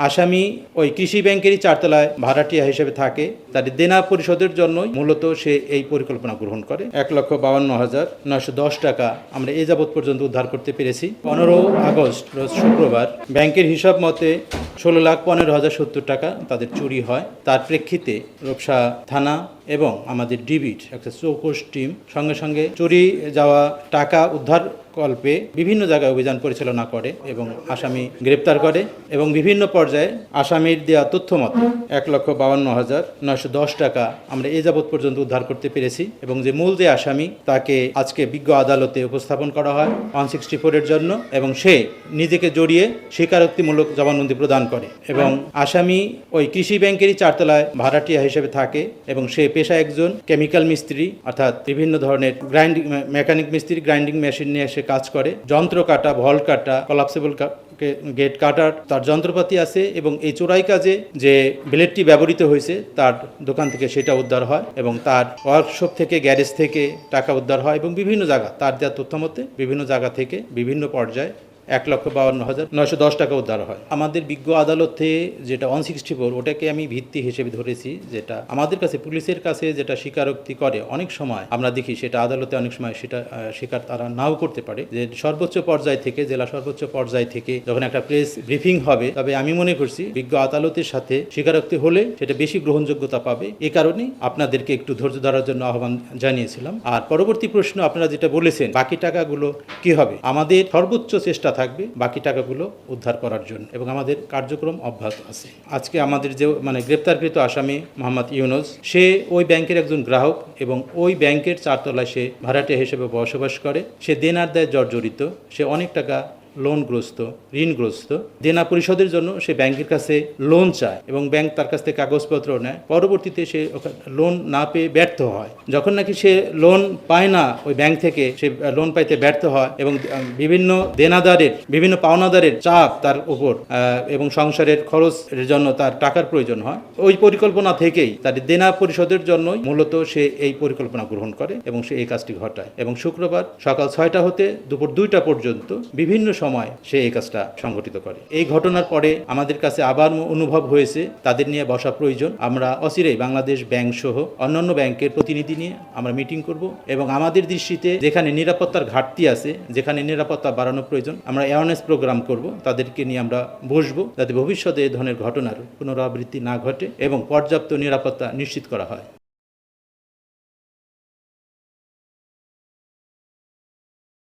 আসামি ওই কৃষি ব্যাংকেরই চারতলায় ভাড়াটিয়া হিসেবে থাকে। তাদের দেনা পরিশোধের জন্যই মূলত সে এই পরিকল্পনা গ্রহণ করে। ১,৫২,৯১০ টাকা আমরা এ যাবৎ পর্যন্ত উদ্ধার করতে পেরেছি। ১৫ আগস্ট রোজ শুক্রবার ব্যাংকের হিসাব মতে ১৬,১৫,০৭০ টাকা তাদের চুরি হয়। তার প্রেক্ষিতে রূপসা থানা এবং আমাদের ডিবির একটা চৌকস টিম সঙ্গে সঙ্গে চুরি যাওয়া টাকা উদ্ধার কল্পে বিভিন্ন জায়গায় অভিযান পরিচালনা করে এবং আসামি গ্রেপ্তার করে এবং বিভিন্ন পর্যায়ে আসামির দেওয়া তথ্য মতে ১,৫২,৯১০ টাকা আমরা এ যাবৎ পর্যন্ত উদ্ধার করতে পেরেছি এবং যে মূল যে আসামি তাকে আজকে বিজ্ঞ আদালতে উপস্থাপন করা হয় 164 এর জন্য এবং সে নিজেকে জড়িয়ে স্বীকারোক্তিমূলক জবানবন্দি প্রদান করে এবং আসামি ওই কৃষি ব্যাংকেরই চারতলায় ভাড়াটিয়া হিসেবে থাকে এবং সে পেশা একজন কেমিক্যাল মিস্ত্রি, অর্থাৎ বিভিন্ন ধরনের মেকানিক মিস্ত্রি, গ্রাইন্ডিং মেশিন নিয়ে এসে কাজ করে। যন্ত্র কাটা, ভল কাটা, কলাপসেবল গেট কাটার তার যন্ত্রপাতি আছে এবং এই চোরাই কাজে যে ব্লেডটি ব্যবহৃত হয়েছে তার দোকান থেকে সেটা উদ্ধার হয় এবং তার ওয়ার্কশপ থেকে, গ্যারেজ থেকে টাকা উদ্ধার হয় এবং বিভিন্ন জায়গা তার দেওয়া তথ্য মতে বিভিন্ন জায়গা থেকে বিভিন্ন পর্যায়ে ১,৫২,৯১০ টাকা উদ্ধার হয়। আমাদের বিজ্ঞ আদালতে যেটা 164 ওটাকে আমি ভিত্তি হিসেবে ধরেছি, যেটা আমাদের কাছে পুলিশের কাছে যেটা স্বীকারোক্তি করে অনেক সময় আমরা দেখি সেটা আদালতে অনেক সময় সেটা স্বীকার তারা নাও করতে পারে। যে সর্বোচ্চ পর্যায় থেকে, জেলা সর্বোচ্চ পর্যায় থেকে যখন একটা প্রেস ব্রিফিং হবে, তবে আমি মনে করছি বিজ্ঞ আদালতের সাথে স্বীকারোক্তি হলে সেটা বেশি গ্রহণযোগ্যতা পাবে। এ কারণেই আপনাদেরকে একটু ধৈর্য ধরার জন্য আহ্বান জানিয়েছিলাম। আর পরবর্তী প্রশ্ন আপনারা যেটা বলেছেন বাকি টাকাগুলো কি হবে, আমাদের সর্বোচ্চ চেষ্টা থাকবে বাকি টাকাগুলো উদ্ধার করার জন্য এবং আমাদের কার্যক্রম অব্যাহত আছে। আজকে আমাদের যে গ্রেপ্তারকৃত আসামি মোহাম্মদ ইউনুস, সে ওই ব্যাংকের একজন গ্রাহক এবং ওই ব্যাংকের চারতলায় সে ভাড়াটিয়া হিসেবে বসবাস করে। সে দেনার দায়ে জর্জরিত, সে অনেক টাকা লোনগ্রস্ত, ঋণগ্রস্ত। দেনা পরিশোধের জন্য সে ব্যাংকের কাছে লোন চায় এবং ব্যাংক তার কাছ থেকে কাগজপত্র নেয়। পরবর্তীতে সে লোন না পেয়ে ব্যর্থ হয়। যখন নাকি সে লোন পায় না ওই ব্যাংক থেকে, সে লোন পাইতে ব্যর্থ হয় এবং বিভিন্ন দেনাদারের, বিভিন্ন পাওনাদারের চাপ তার উপর এবং সংসারের খরচের জন্য তার টাকার প্রয়োজন হয়। ওই পরিকল্পনা থেকেই তার দেনা পরিশোধের জন্যই মূলত সে এই পরিকল্পনা গ্রহণ করে এবং সে এই কাজটি ঘটায় এবং শুক্রবার সকাল ৬টা হতে দুপুর ২টা পর্যন্ত বিভিন্ন সময় সে এই কাজটা সংঘটিত করে। এই ঘটনার পরে আমাদের কাছে আবার অনুভব হয়েছে তাদের নিয়ে বসা প্রয়োজন। আমরা অচিরেই বাংলাদেশ ব্যাংক সহ অন্যান্য ব্যাংকের প্রতিনিধি নিয়ে আমরা মিটিং করব এবং আমাদের দৃষ্টিতে যেখানে নিরাপত্তার ঘাটতি আছে, যেখানে নিরাপত্তা বাড়ানো প্রয়োজন, আমরা অ্যাওয়ারনেস প্রোগ্রাম করব। তাদেরকে নিয়ে আমরা বসবো যাতে ভবিষ্যতে এ ধরনের ঘটনার পুনরাবৃত্তি না ঘটে এবং পর্যাপ্ত নিরাপত্তা নিশ্চিত করা হয়।